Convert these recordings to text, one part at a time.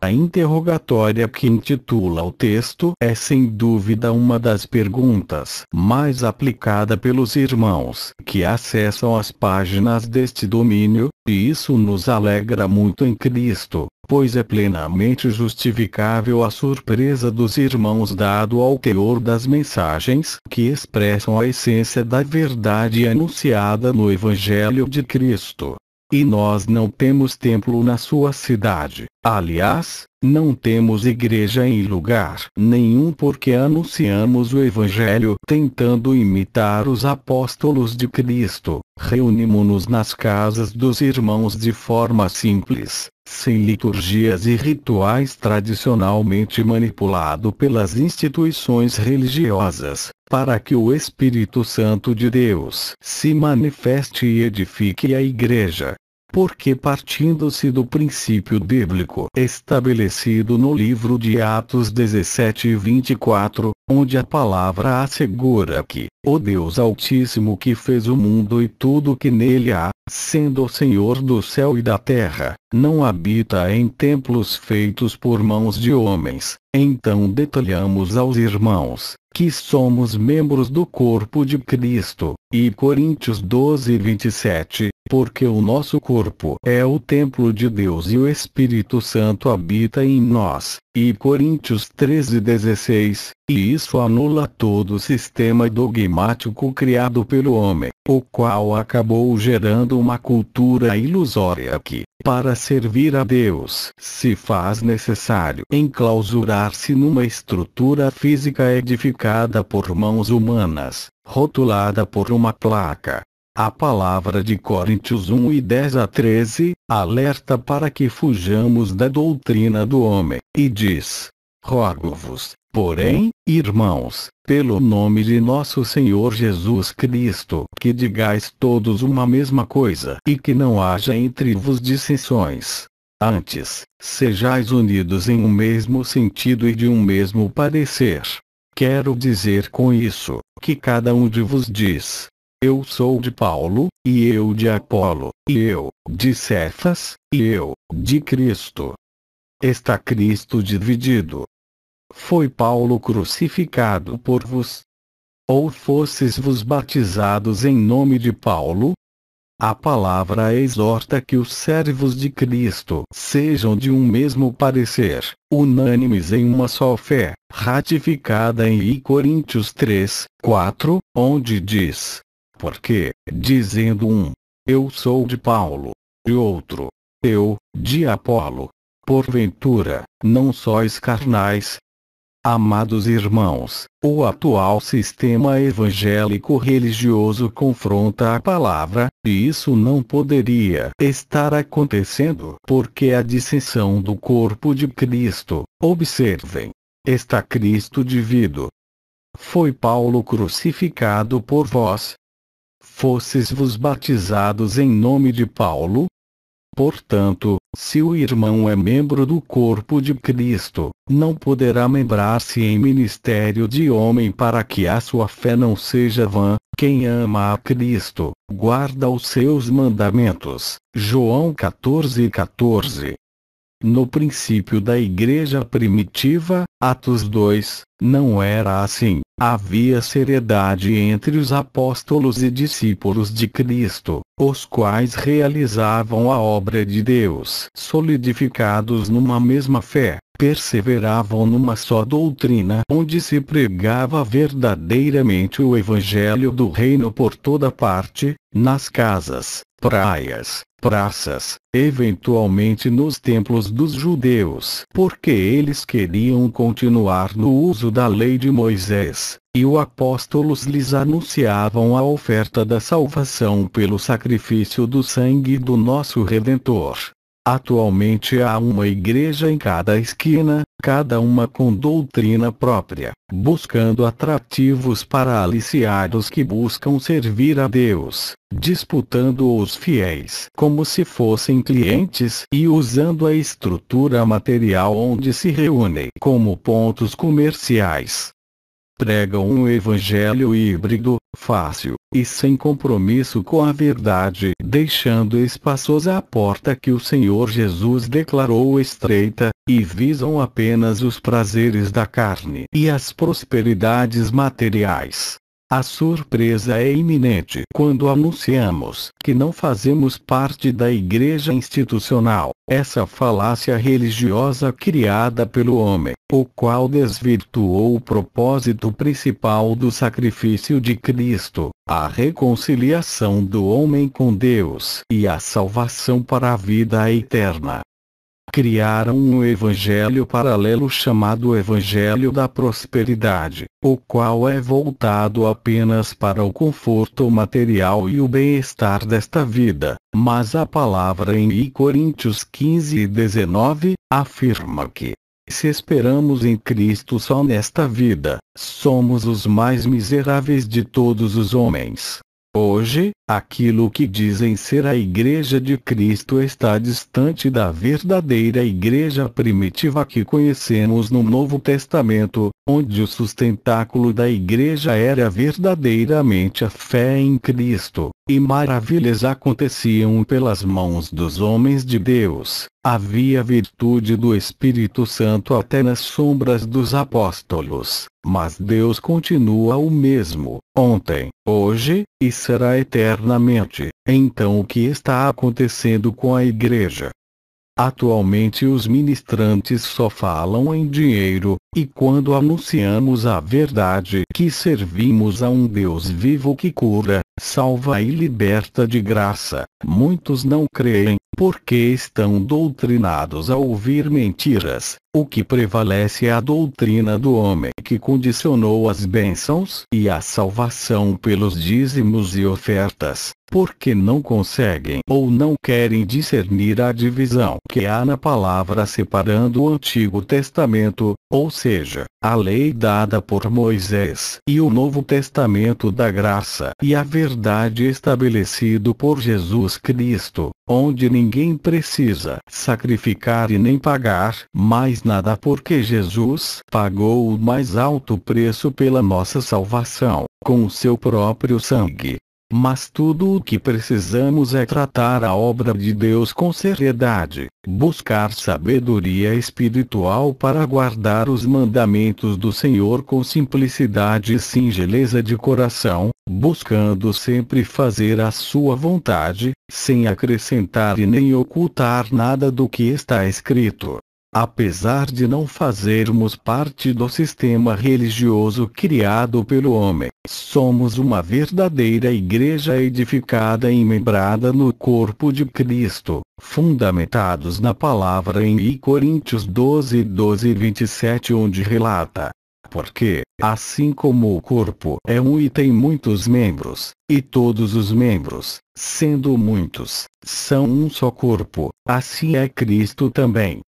A interrogatória que intitula o texto é sem dúvida uma das perguntas mais aplicada pelos irmãos que acessam as páginas deste domínio, e isso nos alegra muito em Cristo, pois é plenamente justificável a surpresa dos irmãos dado ao teor das mensagens que expressam a essência da verdade anunciada no Evangelho de Cristo. E nós não temos templo na sua cidade. Aliás, não temos igreja em lugar nenhum porque anunciamos o Evangelho tentando imitar os apóstolos de Cristo. Reunimos-nos nas casas dos irmãos de forma simples, sem liturgias e rituais tradicionalmente manipulado pelas instituições religiosas, para que o Espírito Santo de Deus se manifeste e edifique a igreja. Porque partindo-se do princípio bíblico estabelecido no livro de Atos 17 e 24, onde a palavra assegura que o Deus Altíssimo que fez o mundo e tudo que nele há, sendo o Senhor do céu e da terra, não habita em templos feitos por mãos de homens, então detalhamos aos irmãos que somos membros do corpo de Cristo, e Coríntios 12 27, porque o nosso corpo é o templo de Deus e o Espírito Santo habita em nós, e Coríntios 13 16, e isso anula todo o sistema dogmático criado pelo homem, o qual acabou gerando uma cultura ilusória que, para servir a Deus, se faz necessário enclausurar-se numa estrutura física edificada por mãos humanas, rotulada por uma placa. A palavra de Coríntios 1 e 10 a 13, alerta para que fujamos da doutrina do homem, e diz: Rogo-vos, porém, irmãos, pelo nome de nosso Senhor Jesus Cristo, que digais todos uma mesma coisa, e que não haja entre vos dissensões. Antes, sejais unidos em um mesmo sentido e de um mesmo parecer. Quero dizer com isso, que cada um de vos diz: eu sou de Paulo, e eu de Apolo, e eu, de Cefas, e eu, de Cristo. Está Cristo dividido? Foi Paulo crucificado por vos? Ou fostes vos batizados em nome de Paulo? A palavra exorta que os servos de Cristo sejam de um mesmo parecer, unânimes em uma só fé, ratificada em Coríntios 3, 4, onde diz: porque, dizendo um, eu sou de Paulo, e outro, eu, de Apolo, porventura, não sois carnais? Amados irmãos, o atual sistema evangélico religioso confronta a palavra, e isso não poderia estar acontecendo porque a dissensão do corpo de Cristo, observem, está Cristo dividido. Foi Paulo crucificado por vós? Fostes vos batizados em nome de Paulo? Portanto, se o irmão é membro do corpo de Cristo, não poderá membrar-se em ministério de homem para que a sua fé não seja vã. Quem ama a Cristo, guarda os seus mandamentos. João 14:14. No princípio da igreja primitiva, Atos 2, não era assim. Havia seriedade entre os apóstolos e discípulos de Cristo, os quais realizavam a obra de Deus, solidificados numa mesma fé, perseveravam numa só doutrina onde se pregava verdadeiramente o Evangelho do Reino por toda parte, nas casas, praias, praças, eventualmente nos templos dos judeus, porque eles queriam continuar no uso da lei de Moisés, e os apóstolos lhes anunciavam a oferta da salvação pelo sacrifício do sangue do nosso Redentor. Atualmente há uma igreja em cada esquina, cada uma com doutrina própria, buscando atrativos para aliciar os que buscam servir a Deus, disputando os fiéis como se fossem clientes e usando a estrutura material onde se reúnem como pontos comerciais. pregam um evangelho híbrido, fácil, e sem compromisso com a verdade, deixando espaçosa a porta que o Senhor Jesus declarou estreita, e visam apenas os prazeres da carne e as prosperidades materiais. A surpresa é iminente quando anunciamos que não fazemos parte da igreja institucional, essa falácia religiosa criada pelo homem, o qual desvirtuou o propósito principal do sacrifício de Cristo, a reconciliação do homem com Deus e a salvação para a vida eterna. Criaram um evangelho paralelo chamado Evangelho da Prosperidade, o qual é voltado apenas para o conforto material e o bem-estar desta vida, mas a palavra em Coríntios 15:19, afirma que, se esperamos em Cristo só nesta vida, somos os mais miseráveis de todos os homens. Hoje, aquilo que dizem ser a Igreja de Cristo está distante da verdadeira igreja primitiva que conhecemos no Novo Testamento, onde o sustentáculo da igreja era verdadeiramente a fé em Cristo, e maravilhas aconteciam pelas mãos dos homens de Deus. Havia virtude do Espírito Santo até nas sombras dos apóstolos, mas Deus continua o mesmo, ontem, hoje, e será eternamente. Então o que está acontecendo com a igreja? Atualmente os ministrantes só falam em dinheiro, e quando anunciamos a verdade que servimos a um Deus vivo que cura, salva e liberta de graça, muitos não creem, porque estão doutrinados a ouvir mentiras. O que prevalece é a doutrina do homem que condicionou as bênçãos e a salvação pelos dízimos e ofertas, porque não conseguem ou não querem discernir a divisão que há na palavra separando o Antigo Testamento, ou seja, a lei dada por Moisés, e o Novo Testamento da graça e a verdade estabelecido por Jesus Cristo, onde ninguém precisa sacrificar e nem pagar mais nada porque Jesus pagou o mais alto preço pela nossa salvação, com o seu próprio sangue. Mas tudo o que precisamos é tratar a obra de Deus com seriedade, buscar sabedoria espiritual para guardar os mandamentos do Senhor com simplicidade e singeleza de coração, buscando sempre fazer a sua vontade, sem acrescentar e nem ocultar nada do que está escrito. Apesar de não fazermos parte do sistema religioso criado pelo homem, somos uma verdadeira igreja edificada e membrada no corpo de Cristo, fundamentados na palavra em Coríntios 12:27, onde relata: porque, assim como o corpo é um e tem muitos membros, e todos os membros, sendo muitos, são um só corpo, assim é Cristo também.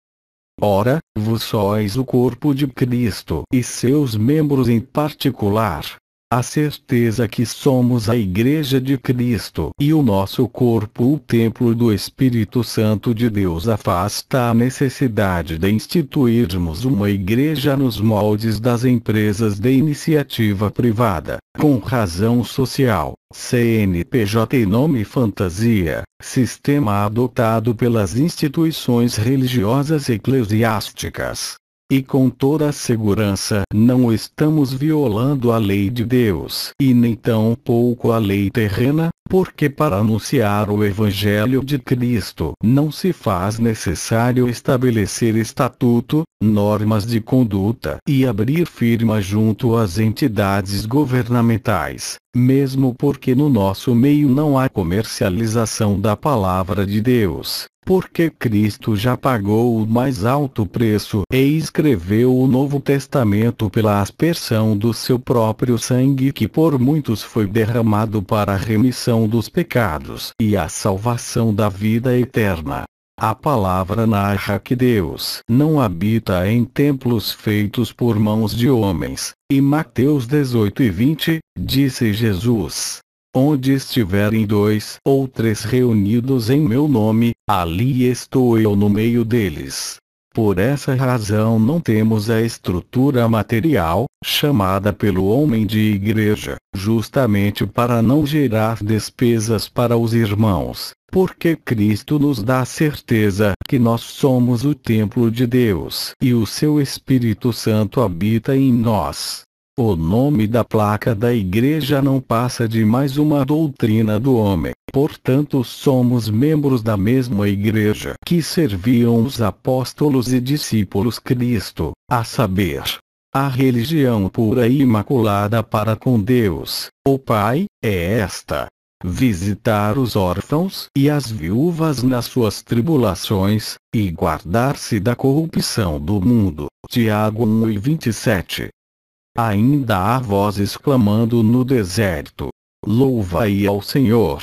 Ora, vós sois o corpo de Cristo e seus membros em particular. A certeza que somos a Igreja de Cristo e o nosso corpo o templo do Espírito Santo de Deus afasta a necessidade de instituirmos uma igreja nos moldes das empresas de iniciativa privada, com razão social, CNPJ e nome fantasia, sistema adotado pelas instituições religiosas eclesiásticas. E com toda a segurança não estamos violando a lei de Deus e nem tampouco a lei terrena, porque para anunciar o Evangelho de Cristo não se faz necessário estabelecer estatuto, normas de conduta e abrir firma junto às entidades governamentais, mesmo porque no nosso meio não há comercialização da palavra de Deus. Porque Cristo já pagou o mais alto preço e escreveu o Novo Testamento pela aspersão do seu próprio sangue que por muitos foi derramado para a remissão dos pecados e a salvação da vida eterna. A palavra narra que Deus não habita em templos feitos por mãos de homens, e Mateus 18:20, disse Jesus: onde estiverem 2 ou 3 reunidos em meu nome, ali estou eu no meio deles. Por essa razão não temos a estrutura material, chamada pelo homem de igreja, justamente para não gerar despesas para os irmãos, porque Cristo nos dá a certeza que nós somos o templo de Deus e o seu Espírito Santo habita em nós. O nome da placa da igreja não passa de mais uma doutrina do homem, portanto somos membros da mesma igreja que serviam os apóstolos e discípulos Cristo, a saber, a religião pura e imaculada para com Deus, o Pai, é esta: visitar os órfãos e as viúvas nas suas tribulações, e guardar-se da corrupção do mundo. Tiago 1:27. Ainda há vozes clamando no deserto: louvai ao Senhor,